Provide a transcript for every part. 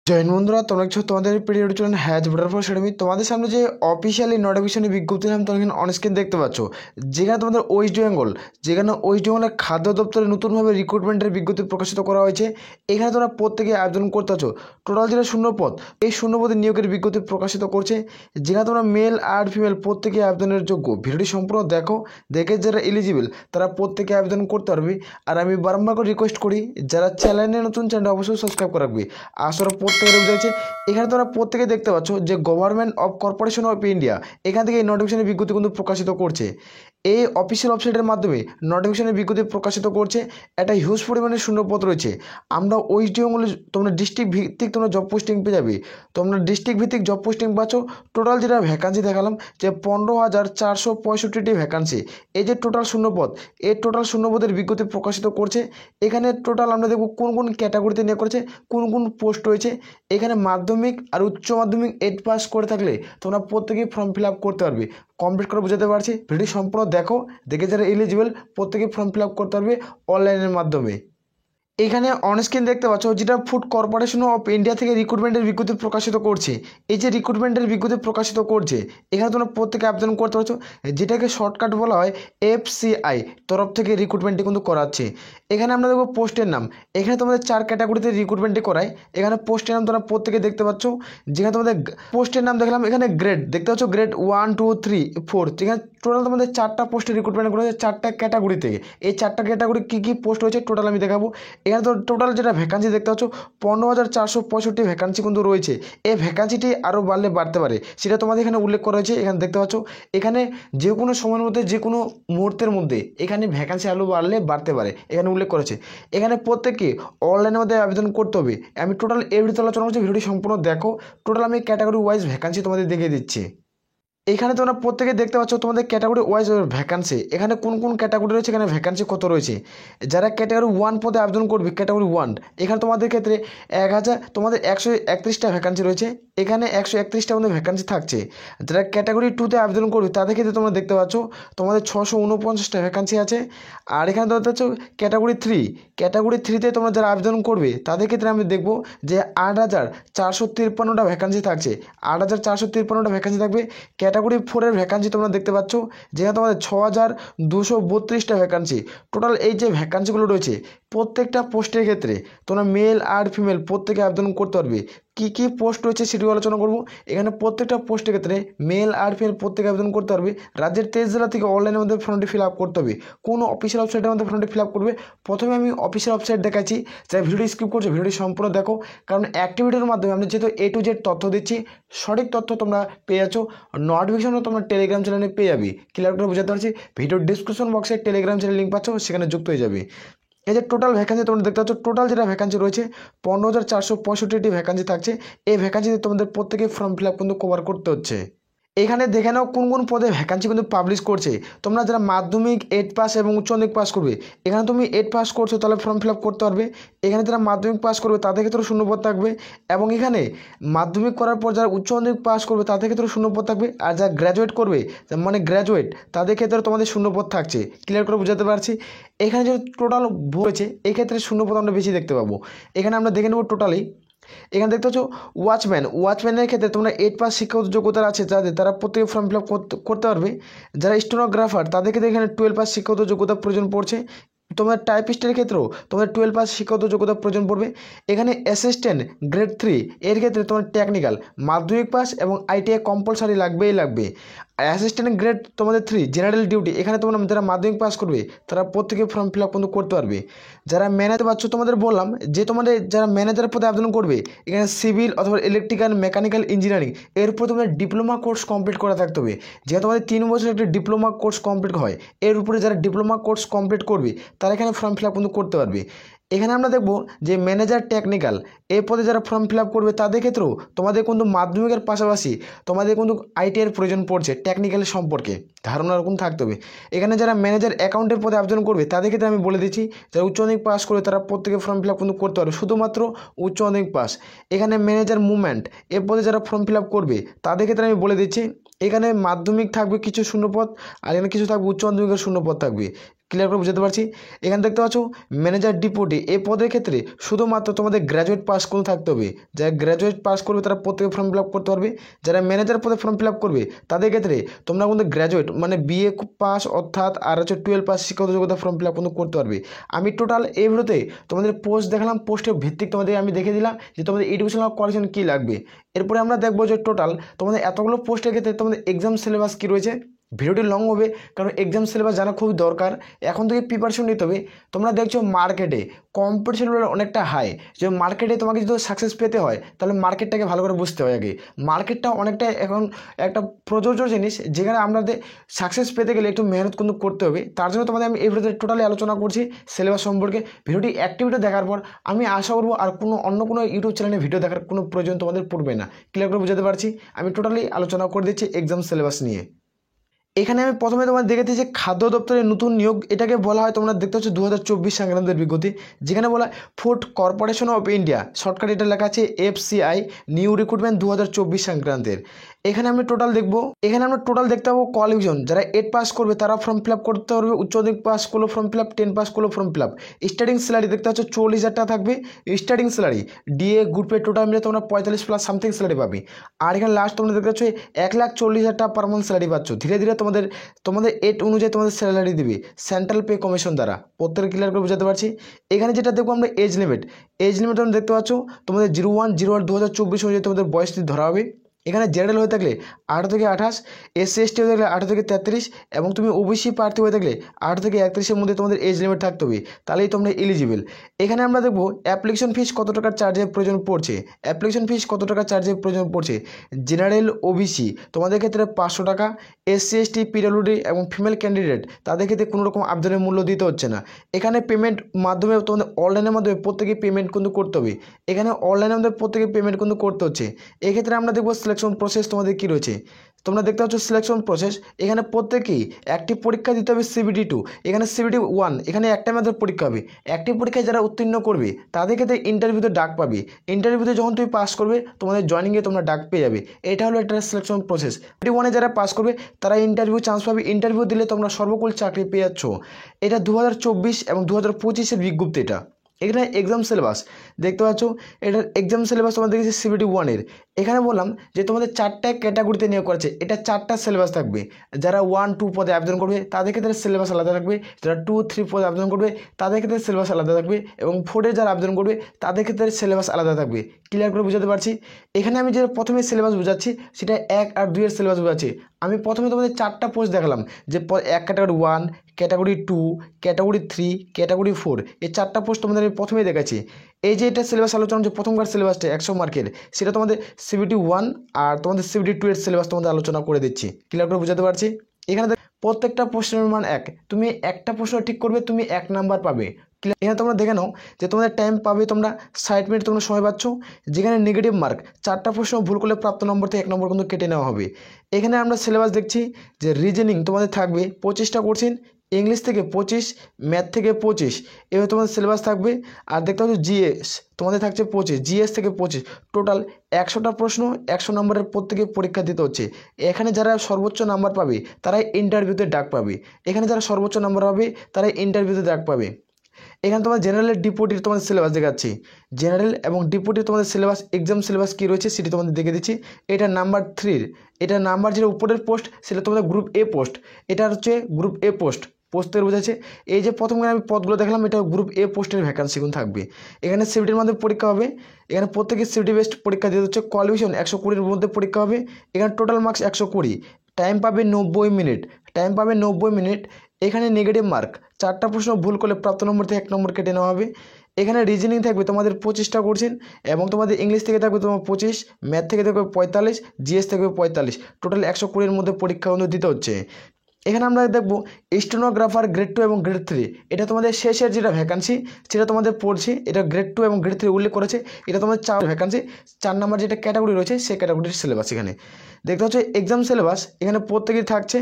Join বন্ধুরা, তোমরা কিছু তোমাদের পিরিয়ড চলেন হ্যাজ ভোটার ফর একাডেমি। তোমাদের সামনে যে অফিসিয়ালি নোটিফিকেশনের বিজ্ঞপ্তি নাম তোমরা এখানে অনস্ক্রিন দেখতে পাচ্ছ, যেখানে তোমাদের ওয়েস্ট বেঙ্গলের খাদ্য দপ্তরে নতুনভাবে রিক্রুটমেন্টের বিজ্ঞপ্তি প্রকাশিত করা হয়েছে। এখানে তোমরা প্রত্যেকে আবেদন করতে পারছো। টোটাল যেটা শূন্যপদ, এই শূন্যপদের নিয়োগের বিজ্ঞপ্তি প্রকাশিত করছে, যেখানে তোমরা মেল আর ফিমেল প্রত্যেকে আবেদনের যোগ্য। ভিডিওটি সম্পূর্ণ দেখে যারা এলিজিবল তারা প্রত্যেকে আবেদন করতে পারবে। আর আমি বারবার করে রিকোয়েস্ট করি, যারা চ্যানেলে নতুন চ্যানেল অবশ্যই সাবস্ক্রাইব করে রাখবে। আসলে প্রত্যেকের বুঝাইছে, এখানে তোমরা প্রত্যেকে দেখতে পাচ্ছ যে government of corporation of India এখান থেকে এই নোটিফিকেশনের বিজ্ঞপ্তি কিন্তু প্রকাশিত করছে। এই অফিসিয়াল ওয়েবসাইটের মাধ্যমে নোটিফিকেশনের বিজ্ঞপ্তি প্রকাশিত করছে। একটা হিউজ পরিমাণে শূন্যপদ রয়েছে। আমরা ওয়েস্ট বেঙ্গলে তোমরা ডিস্ট্রিক্ট ভিত্তিক তোমরা জব পোস্টিং পেয়ে যাবে। তোমরা ডিস্ট্রিক্ট ভিত্তিক জব পোস্টিং পাচ্ছ। টোটাল যেটা ভ্যাকান্সি দেখালাম যে 15,465টি ভ্যাকান্সি। এই যে টোটাল শূন্যপদ, এই টোটাল শূন্যপদের বিজ্ঞপ্তি প্রকাশিত করছে। এখানে টোটাল আমরা দেখব কোন কোন ক্যাটাগরিতে নিয়োগ করেছে, কোন কোন পোস্ট রয়েছে। এখানে মাধ্যমিক আর উচ্চ মাধ্যমিক 8 পাস করে থাকলে তোমরা প্রত্যেকেই ফর্ম ফিল আপ করতে পারবে। কমপ্লিট করে বোঝাতে পারছি, ভিডিও সম্পূর্ণ দেখে যারা এলিজিবল প্রত্যেকেই ফর্ম ফিল আপ করতে পারবে অনলাইনের মাধ্যমে। এখানে অনস্ক্রিন দেখতে পাচ্ছ যেটা ফুড কর্পোরেশন অফ ইন্ডিয়া থেকে রিক্রুটমেন্টের বিজ্ঞপ্তি প্রকাশিত করছে। এই যে রিক্রুটমেন্টের বিজ্ঞপ্তি প্রকাশিত করছে, এখানে তোমরা প্রত্যেকে আবেদন করতে পারছো, যেটাকে শর্টকাট বলা হয় FCI তরফ থেকে রিক্রুটমেন্টটি কিন্তু করাচ্ছে। এখানে আমরা দেখবো পোস্টের নাম। এখানে তোমাদের 4 ক্যাটাগরিতে রিক্রুটমেন্টটি করায়। এখানে পোস্টের নাম তোমরা প্রত্যেকে দেখতে পাচ্ছ, যেখানে তোমাদের পোস্টের নাম দেখলাম। এখানে গ্রেড দেখতে পাচ্ছ, গ্রেড 1, 2, 3, 4। যেখানে টোটাল তোমাদের 4টা পোস্টে রিক্রুটমেন্ট করা হয়েছে 4টা ক্যাটাগরি থেকে। এই 4টা ক্যাটাগরি কী পোস্ট হয়েছে টোটাল আমি দেখাবো। এখানে তো টোটাল যেটা ভ্যাকান্সি দেখতে পাচ্ছ 15,465 ভ্যাকান্সি কিন্তু রয়েছে। এই ভ্যাকান্সিটি আরও বাড়তে পারে, সেটা তোমাদের এখানে উল্লেখ করা হয়েছে। এখানে দেখতে পাচ্ছ এখানে যে কোনো সময়ের মধ্যে যে কোনো মুহূর্তের মধ্যে এখানে ভ্যাকান্সি আরও বাড়তে পারে, এখানে উল্লেখ করেছে। এখানে প্রত্যেককে অনলাইনের মধ্যে আবেদন করতে হবে। আমি টোটাল এই ভিডিওতে আলোচনা করছি, ভিডিওটি সম্পূর্ণ দেখো। টোটাল আমি ক্যাটাগরি ওয়াইজ ভ্যাকান্সি তোমাদের দেখিয়ে দিচ্ছি। এখানে তোমরা প্রত্যেকে দেখতে পাচ্ছ তোমাদের ক্যাটাগরি ওয়াইজ ভ্যাকান্সি, এখানে কোন কোন ক্যাটাগরি রয়েছে, এখানে ভ্যাকান্সি কত রয়েছে। যারা ক্যাটাগরি 1 পদে আবেদন করবে, ক্যাটাগরি 1, এখানে তোমাদের ক্ষেত্রে তোমাদের 131টা ভ্যাকান্সি রয়েছে। এখানে 131টা মধ্যে ভ্যাকান্সি থাকছে। যারা ক্যাটাগরি 2তে আবেদন করবে তাদের ক্ষেত্রে তোমরা দেখতে পাচ্ছ তোমাদের 649টা ভ্যাকান্সি আছে। আর এখানে দেখতে পাচ্ছ ক্যাটাগরি 3তে তোমরা যারা আবেদন করবে তাদের ক্ষেত্রে আমি দেখব যে 8,453টা ভ্যাকান্সি থাকছে। 8,453টা ভ্যাকান্সি থাকবে। ক্যাটাগরি 4-এর ভ্যাকান্সি তোমরা দেখতে পাচ্ছ, যেখানে তোমাদের 6,232টা ভ্যাকান্সি। টোটাল এই যে ভ্যাকান্সিগুলো রয়েছে প্রত্যেকটা পোস্টের ক্ষেত্রে তোমরা মেল আর ফিমেল প্রত্যেকে আবেদন করতে পারবে। কী পোস্ট রয়েছে সেটিও আলোচনা করব। এখানে প্রত্যেকটা পোস্টের ক্ষেত্রে মেল আর ফিমেল প্রত্যেকে আবেদন করতে পারবে। রাজ্যের 23 জেলা থেকে অনলাইনের মধ্যে ফর্মটি ফিল আপ করতে হবে। কোনো অফিসিয়াল ওয়েবসাইটের মধ্যে ফর্মটি ফিল আপ করবে। প্রথমে আমি অফিসিয়াল ওয়েবসাইট দেখাচ্ছি, যারা ভিডিওটি স্কিপ করছো ভিডিওটি সম্পূর্ণ দেখো, কারণ অ্যাক্টিভিটির মাধ্যমে আমি যেহেতু A to Z তথ্য দিচ্ছি, সঠিক তথ্য তোমরা পেয়ে যাচ্ছ। নোটিফিকেশনও তোমরা টেলিগ্রাম চ্যানেলে পেয়ে যাবে। ক্লিয়ার করে বোঝাতে পারছি, ভিডিওর ডিসক্রিপশন বক্সে টেলিগ্রাম চ্যানেল লিঙ্ক পাচ্ছ, সেখানে যুক্ত হয়ে যাবে। এই যে টোটাল ভ্যাকান্সি তোমরা দেখতে পাচ্ছ, টোটাল যেটা ভ্যাকান্সি রয়েছে 15,465টি ভ্যাকান্সি থাকছে। এই ভ্যাকান্সিতে তোমাদের প্রত্যেকে ফর্ম ফিল আপ কিন্তু কভার করতে হচ্ছে। এখানে দেখে নাও কোন কোন পদে ভ্যাকান্সি কিন্তু পাবলিশ করছে। তোমরা যারা মাধ্যমিক 8 পাস এবং উচ্চ মাধ্যমিক পাস করবে, এখানে তুমি 8 পাস করছো তাহলে ফর্ম ফিল আপ করতে পারবে। এখানে যারা মাধ্যমিক পাস করবে তাদের ক্ষেত্রে শূন্যপদ থাকবে, এবং এখানে মাধ্যমিক করার পর যারা উচ্চ মাধ্যমিক পাস করবে তাদের ক্ষেত্রে শূন্যপদ থাকবে। আর যারা গ্র্যাজুয়েট করবে মানে গ্র্যাজুয়েট, তাদের ক্ষেত্রে তোমাদের শূন্যপদ থাকছে। ক্লিয়ার করে বোঝাতে পারছি। এখানে যে টোটাল হয়েছে এক্ষেত্রে শূন্যপদ আমরা বেশি দেখতে পাবো। এখানে আমরা দেখে নেব টোটালি। এখানে দেখতে পাচ্ছ ওয়াচম্যানের ক্ষেত্রে তোমরা 8 পাস শিক্ষাগত যোগ্যতা আছে যাদের, তারা প্রত্যেকে ফর্ম ফিল আপ করতে পারবে। যারা স্টেনোগ্রাফার তাদের ক্ষেত্রে এখানে 12 পাস শিক্ষাগত যোগ্যতা প্রয়োজন পড়ছে। তোমাদের টাইপিস্টের ক্ষেত্রেও তোমাদের 12 পাস শিক্ষাগত যোগ্যতা প্রয়োজন পড়বে। এখানে অ্যাসিস্ট্যান্ট গ্রেড 3 এর ক্ষেত্রে তোমার টেকনিক্যাল মাধ্যমিক পাস এবং ITI কম্পালসারি লাগবে। অ্যাসিস্ট্যান্ট গ্রেড তোমাদের 3 জেনারেল ডিউটি, এখানে তোমরা যারা মাধ্যমিক পাস করবে তারা প্রত্যেকে ফর্ম ফিল আপ কিন্তু করতে পারবে। যারা ম্যানেজার পাচ্ছ, তোমাদের বললাম যে তোমাদের যারা ম্যানেজার পদে আবেদন করবে, এখানে সিভিল অথবা ইলেকট্রিক্যাল মেকানিক্যাল ইঞ্জিনিয়ারিং এর উপর তোমাদের ডিপ্লোমা কোর্স কমপ্লিট করা থাকতে হবে। যেহেতু তোমাদের 3 বছর একটা ডিপ্লোমা কোর্স কমপ্লিট হয়, এর উপরে যারা ডিপ্লোমা কোর্স কমপ্লিট করবে তারা এখানে ফর্ম ফিল আপ কিন্তু করতে পারবে। এখানে আমরা দেখব যে ম্যানেজার টেকনিক্যাল এই পদে যারা ফর্ম ফিল আপ করবে তাদের ক্ষেত্রেও তোমাদের কিন্তু মাধ্যমিকের পাশাপাশি তোমাদের কিন্তু ITI এর প্রয়োজন পড়ছে। টেকনিক্যাল সম্পর্কে ধারণা এরকম থাকতে হবে। এখানে যারা ম্যানেজার অ্যাকাউন্টের পদে আবেদন করবে তাদের ক্ষেত্রে আমি বলে দিচ্ছি, যারা উচ্চ মাধ্যমিক পাস করবে তারা প্রত্যেকে ফর্ম ফিল আপ কিন্তু করতে পারবে, শুধুমাত্র উচ্চ মাধ্যমিক পাস। এখানে ম্যানেজার মুভমেন্ট এর পদে যারা ফর্ম ফিল আপ করবে তাদের ক্ষেত্রে আমি বলে দিচ্ছি, এখানে মাধ্যমিক থাকবে কিছু শূন্যপদ, আর এখানে কিছু থাকবে উচ্চ মাধ্যমিকের শূন্যপদ থাকবে। ক্লিয়ার করে বুঝতে পারছি। এখানে দেখতে পাচ্ছ ম্যানেজার ডিপুটি এই পদের ক্ষেত্রে শুধুমাত্র তোমাদের গ্র্যাজুয়েট পাস করে থাকতে হবে। যারা গ্র্যাজুয়েট পাস করবে তারা প্রত্যেকে ফর্ম ফিল আপ করতে পারবে। যারা ম্যানেজার পদে ফর্ম ফিল আপ করবে তাদের ক্ষেত্রে তোমরা কিন্তু গ্র্যাজুয়েট মানে বিএ পাস অর্থাৎ আর হচ্ছে 12 পাস শিক্ষাগত যোগ্যতা ফর্ম ফিল আপ কিন্তু করতে পারবে। আমি টোটাল এই ভিডিওতে তোমাদের পোস্ট দেখালাম, পোস্টের ভিত্তিক তোমাদের আমি দেখে দিলাম যে তোমাদের এডুকেশনাল কোয়ালিফিকেশন কী লাগবে। এরপরে আমরা দেখবো যে টোটাল তোমাদের এতগুলো পোস্টের ক্ষেত্রে তোমাদের এক্সাম সিলেবাস কী রয়েছে। ভিডিওটি লং হবে কারণ এক্সাম সিলেবাস জানা খুবই দরকার, এখন থেকে প্রিপারেশন নিতে হবে। তোমরা দেখছো মার্কেটে কম্পিটিশন অনেকটা হাই, যে মার্কেটে তোমাকে যদি সাকসেস পেতে হয় তাহলে মার্কেটটাকে ভালো করে বুঝতে হয় আগে। মার্কেটটা অনেকটা এখন একটা প্রযোজ্য জিনিস যেখানে আমাদের সাকসেস পেতে গেলে একটু মেহনত কিন্তু করতে হবে। তার জন্য তোমাদের আমি এই ভিডিওতে টোটালি আলোচনা করছি সিলেবাস সম্পর্কে। ভিডিওটি অ্যাক্টিভিটি দেখার পর আমি আশা করবো আর অন্য কোনো ইউটিউব চ্যানেলে ভিডিও দেখার কোনো প্রয়োজন তোমাদের পড়বে না। ক্লিয়ার করে বুঝতে পারছি, আমি টোটালি আলোচনা করে দিচ্ছি এক্সাম সিলেবাস নিয়ে। এখানে আমি প্রথমে তোমার দেখেছি যে খাদ্য দপ্তরের নতুন নিয়োগ, এটাকে বলা হয় তোমরা দেখতে পাচ্ছ 2024 সংক্রান্তের বিজ্ঞপ্তি, যেখানে বলা হয় food corporation of India, shortcut এটা লেখা আছে FCI, নিউ রিক্রুটমেন্ট 2024 সংক্রান্তের। এখানে আমরা টোটাল দেখতে পাবো কোয়ালিফিকেশন, যারা 8 পাস করবে তারা ফর্ম ফিল আপ করতে পারবে, উচ্চ মাধ্যমিক পাস করলেও ফর্ম ফিল আপ, 10 পাস করলেও form fill up. Starting salary দেখতে পাচ্ছ 40,000 টাকা থাকবে স্টার্টিং স্যালারি, ডিএ গ্রুপে টোটাল মিলে তোমরা 45 প্লাস সামথিং স্যালারি পাবে। আর এখানে লাস্ট তোমরা দেখতে পাচ্ছ 1,40,000 টাকা পার মান্থ স্যালারি পাচ্ছ। ধীরে ধীরে তোমাদের এট অনুযায়ী তোমাদের স্যালারি দিবে সেন্ট্রাল পে কমিশন দ্বারা, প্রত্যেকে ক্লিয়ার করে বুঝাতে পারছি। এখানে যেটা দেখবো আমরা এজ লিমিট তোমরা দেখতে পাচ্ছ তোমাদের 01/01/2024 অনুযায়ী তোমাদের বয়স ধরা হবে। এখানে জেনারেল হয়ে থাকলে 18 থেকে 28, SC/ST হয়ে থাকলে 18 থেকে 33 এবং তুমি ওবিসি প্রার্থী হয়ে থাকলে 18 থেকে 31-এর মধ্যে তোমাদের এজ লিমিট থাকতে হবে, তাহলেই তোমরা এলিজিবল। এখানে আমরা দেখবো অ্যাপ্লিকেশন ফিস কত টাকার চার্জের প্রয়োজন পড়ছে। জেনারেল ওবিসি তোমাদের ক্ষেত্রে 500 টাকা, SC/ST PWD এবং ফিমেল ক্যান্ডিডেট তাদের ক্ষেত্রে কোনো রকম আবেদনের মূল্য দিতে হচ্ছে না। এখানে পেমেন্ট মাধ্যমে তোমাদের অনলাইনের মাধ্যমে প্রত্যেকে পেমেন্ট কিন্তু করতে হবে। এখানে অনলাইনের মাধ্যমে প্রত্যেকে পেমেন্ট কিন্তু করতে হচ্ছে। এক্ষেত্রে আমরা দেখবো সিলেকশন প্রসেস তোমাদের কী রয়েছে। তোমরা দেখতে পাচ্ছ সিলেকশন প্রসেস, এখানে প্রত্যেকেই একটি পরীক্ষা দিতে হবে CBT 2, এখানে CBT 1, এখানে একটা মেয়াদের পরীক্ষা হবে। একটি পরীক্ষায় যারা উত্তীর্ণ করবে তাদের ক্ষেত্রে ইন্টারভিউতে ডাক পাবে। ইন্টারভিউতে যখন তুমি পাস করবে তোমাদের জয়নিংয়ে তোমরা ডাক পেয়ে যাবে। এটা হলো একটা সিলেকশন প্রসেস। CBT 1-এ যারা পাস করবে তারা ইন্টারভিউ চান্স পাবে, ইন্টারভিউ দিলে তোমরা সর্বকুল চাকরি পেয়ে যাচ্ছ। এটা 2024 এবং 2025-এর বিজ্ঞপ্তি। এটা এখানে এক্সাম সিলেবাস দেখতে পাচ্ছ, এটার এক্সাম সিলেবাস তোমাদের দেখেছি CBT 1-এর। এখানে বললাম যে তোমাদের 4টা ক্যাটাগরিতে নিয়োগ করেছে, এটা 4টা সিলেবাস থাকবে। যারা 1, 2 পদে আবেদন করবে তাদের ক্ষেত্রে সিলেবাস আলাদা থাকবে, যারা 2, 3 পদে আবেদন করবে তাদের ক্ষেত্রে সিলেবাস আলাদা থাকবে এবং 4-এ যারা আবেদন করবে তাদের ক্ষেত্রে সিলেবাস আলাদা থাকবে। ক্লিয়ার করে বুঝাতে পারছি। এখানে আমি যে প্রথমে সিলেবাস বোঝাচ্ছি সেটা 1 আর 2-এর সিলেবাস বোঝাচ্ছি। আমি প্রথমে তোমাদের 4টা পোস্ট দেখালাম, যে এক ক্যাটাগরি 1, ক্যাটাগরি 2, ক্যাটাগরি 3, ক্যাটাগরি 4, এই 4টা পোস্ট তোমাদের আমি প্রথমেই দেখাচ্ছি। এই যে এটা সিলেবাস আলোচনা, যে প্রথমকার সিলেবাসটা 100 মার্কের, সেটা তোমাদের CBT 1 আর তোমাদের CBT 2-এর সিলেবাস তোমাদের আলোচনা করে দিচ্ছি। ক্লিয়ার করে বুঝাতে পারছি। এখানে প্রত্যেকটা প্রশ্নের মান 1, তুমি একটা প্রশ্ন ঠিক করবে তুমি 1 নাম্বার পাবে। এখানে তোমরা দেখে নাও যে তোমাদের টাইম পাবে তোমরা 60 মিনিট তোমরা সময় পাচ্ছ। যেখানে নেগেটিভ মার্ক 4টা প্রশ্ন ভুল করলে প্রাপ্ত নম্বর থেকে 1 নম্বর কিন্তু কেটে নেওয়া হবে। এখানে আমরা সিলেবাস দেখছি যে রিজনিং তোমাদের থাকবে 25টা কোশ্চেন, ইংলিশ থেকে 25, ম্যাথ থেকে 25, এভাবে তোমাদের সিলেবাস থাকবে। আর দেখতে পাচ্ছ GS তোমাদের থাকছে 25, GS থেকে 25, টোটাল 100টা প্রশ্ন 100 নম্বরের প্রত্যেকে পরীক্ষা দিতে হচ্ছে। এখানে যারা সর্বোচ্চ নাম্বার পাবে তারাই ইন্টারভিউতে ডাক পাবে। এখানে যারা সর্বোচ্চ নাম্বার পাবে তারাই ইন্টারভিউতে ডাক পাবে। এখানে তোমার জেনারেলের ডিপুটির তোমাদের সিলেবাস দেখাচ্ছি। জেনারেল এবং ডিপুটির তোমাদের সিলেবাস এক্সাম সিলেবাস কী রয়েছে সেটি তোমাদের দেখে দিচ্ছি। এটা নাম্বার 3, এটা নাম্বার যেটা উপরের পোস্ট সেটা তোমাদের গ্রুপ A পোস্ট, এটা হচ্ছে গ্রুপ A পোস্টের বোঝাচ্ছে। এই যে প্রথমে আমি পদগুলো দেখলাম এটা গ্রুপ A পোস্টের ভ্যাকান্সি কিন্তু থাকবে। এখানে CBTর মধ্যে পরীক্ষা হবে, এখানে প্রত্যেকে CBT বেস্ট পরীক্ষা দিতে হচ্ছে। কোয়ালিফিকেশন 120-এর মধ্যে পরীক্ষা হবে। এখানে টোটাল মার্কস 120, টাইম পাবে 90 মিনিট। এখানে নেগেটিভ মার্ক 4টা প্রশ্ন ভুল করলে প্রাপ্ত নম্বর থেকে 1 নম্বর কেটে নেওয়া হবে। এখানে রিজনিং থাকবে তোমাদের 25টা কোশ্চেন এবং তোমাদের ইংলিশ থেকে থাকবে তোমার 25, ম্যাথ থেকে থাকবে 45, GS থেকে 45, টোটাল 120-এর মধ্যে পরীক্ষা কিন্তু দিতে হচ্ছে। এখানে আমরা দেখব স্টেনোগ্রাফার গ্রেড 2 এবং গ্রেড 3, এটা তোমাদের শেষের যেটা ভ্যাকান্সি সেটা তোমাদের পড়ছে। এটা গ্রেড 2 এবং গ্রেড 3 উল্লেখ করেছে, এটা তোমাদের 4 ভ্যাকান্সি, 4 নাম্বার যেটা ক্যাটাগরি রয়েছে সেই ক্যাটাগরির সিলেবাস। এখানে দেখতে হচ্ছে এক্সাম সিলেবাস এখানে প্রত্যেকেই থাকছে।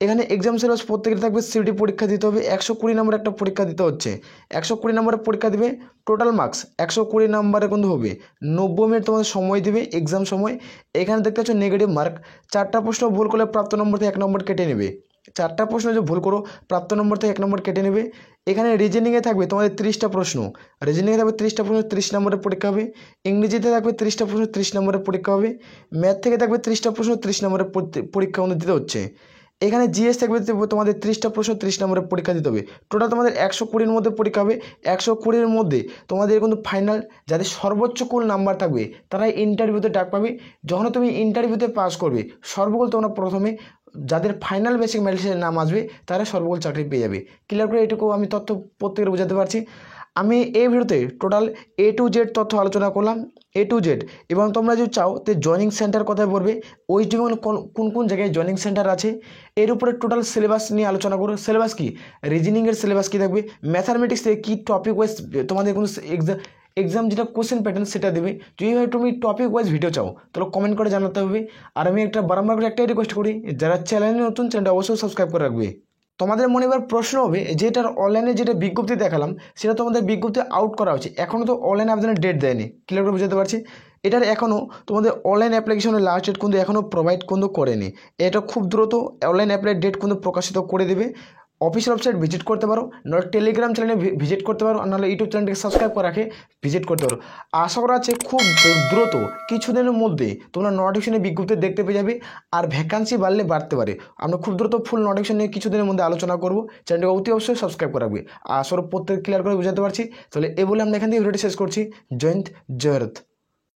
এখানে এক্সাম সিলেবাস প্রত্যেকের থাকবে, সিটি পরীক্ষা দিতে হবে, 120 নম্বর একটা পরীক্ষা দিতে হচ্ছে, 120 নম্বরের পরীক্ষা দিবে, টোটাল মার্কস 120 নম্বরে কিন্তু হবে, 90 মিনিট তোমাদের সময় দিবে এক্সাম সময়। এখানে দেখতে পাচ্ছ নেগেটিভ মার্ক, 4টা প্রশ্ন ভুল করলে প্রাপ্ত নম্বর থেকে 1 নম্বর কেটে নেবে, 4টা প্রশ্ন যে ভুল করো প্রাপ্ত নম্বর থেকে 1 নম্বর কেটে নেবে। এখানে রিজনিংয়ে থাকবে তোমাদের 30টা প্রশ্ন, রিজনিংয়ে থাকবে 30টা প্রশ্ন, 30 নম্বরের পরীক্ষা হবে। ইংরেজিতে থাকবে 30টা প্রশ্ন, 30 নম্বরের পরীক্ষা হবে। ম্যাথ থেকে থাকবে 30টা প্রশ্ন, 30 নম্বরের পরীক্ষা কিন্তু দিতে হচ্ছে। এখানে জিএস থাকবে তোমাদের 30টা প্রশ্ন, 30 নম্বরের পরীক্ষা দিতে হবে। টোটাল তোমাদের 120-র মধ্যে পরীক্ষা হবে। 120-র মধ্যে তোমাদের কিন্তু ফাইনাল যাদের সর্বোচ্চ কুল নাম্বার থাকবে তারাই ইন্টারভিউতে ডাক পাবে। যখন তুমি ইন্টারভিউতে পাস করবে সর্বকুল তোমরা প্রথমে যাদের ফাইনাল বেসিক মেরিটে নাম আসবে তারা সর্বকুল চাকরি পেয়ে যাবে। ক্লিয়ার করে এটুকু আমি তথ্য প্রত্যেকের বোঝাতে পারছি। আমি এই ভিডিওতে টোটাল A to Z তথ্য আলোচনা করলাম, A to Z। এবং তোমরা যদি চাও তো জয়নিং সেন্টার কোথায় পড়বে, ওয়েস্ট বেঙ্গল কোন কোন জায়গায় জয়নিং সেন্টার আছে, এর উপরে টোটাল সিলেবাস নিয়ে আলোচনা করো। সিলেবাস কি, রিজনিংয়ের সিলেবাস কী থাকবে, ম্যাথামেটিক্স থেকে কী টপিক ওয়াইজ তোমাদের কোনো এক্সাম যেটা কোশ্চেন প্যাটার্ন সেটা দেবে। যদি ভাই তুমি টপিক ওয়াইজ ভিডিও চাও তাহলে কমেন্ট করে জানাতে হবে। আর আমি বারবার করে একটাই রিকোয়েস্ট করি, যারা চ্যানেলে নতুন চ্যানেলটা অবশ্যই সাবস্ক্রাইব করে রাখবে। তোমাদের মনে এবার প্রশ্ন হবে যেটার অনলাইনে যেটা বিজ্ঞপ্তি দেখালাম সেটা তোমাদের বিজ্ঞপ্তি আউট করা হচ্ছে, এখনও তো অনলাইন আবেদনের ডেট দেয়নি। ক্লিয়ার করে বুঝতে পারছি। এটার এখনও তোমাদের অনলাইন অ্যাপ্লিকেশনের লাস্ট ডেট কিন্তু এখনও প্রোভাইড কিন্তু করেনি। এটা খুব দ্রুত অনলাইন অ্যাপ্লাই ডেট কিন্তু প্রকাশিত করে দেবে। অফিসিয়াল ওয়েবসাইট ভিজিট করতে পারো, নাহলে টেলিগ্রাম চ্যানেলে ভিজিট করতে পারো, আর নাহলে ইউটিউব চ্যানেলটিকে সাবস্ক্রাইব করে রাখে ভিজিট করতে পারো। আশা করা আছে খুব দ্রুত কিছুদিনের মধ্যে তোমরা নোটিফিকেশনে বিজ্ঞপ্তি দেখতে পেয়ে যাবে। আর ভ্যাকান্সি বাড়লে বাড়তে পারে, আমরা খুব দ্রুত ফুল নোটিফিকেশন নিয়ে কিছুদিনের মধ্যে আলোচনা করবো। চ্যানেলটিকে অতি অবশ্যই সাবস্ক্রাইব করে রাখবে। আশা করি প্রত্যেক ক্লিয়ার করে বুঝাতে পারছি। তাহলে এ বলে আমরা এখান থেকে ভিডিওটি শেষ করছি। জয় হিন্দ, জয় ভারত।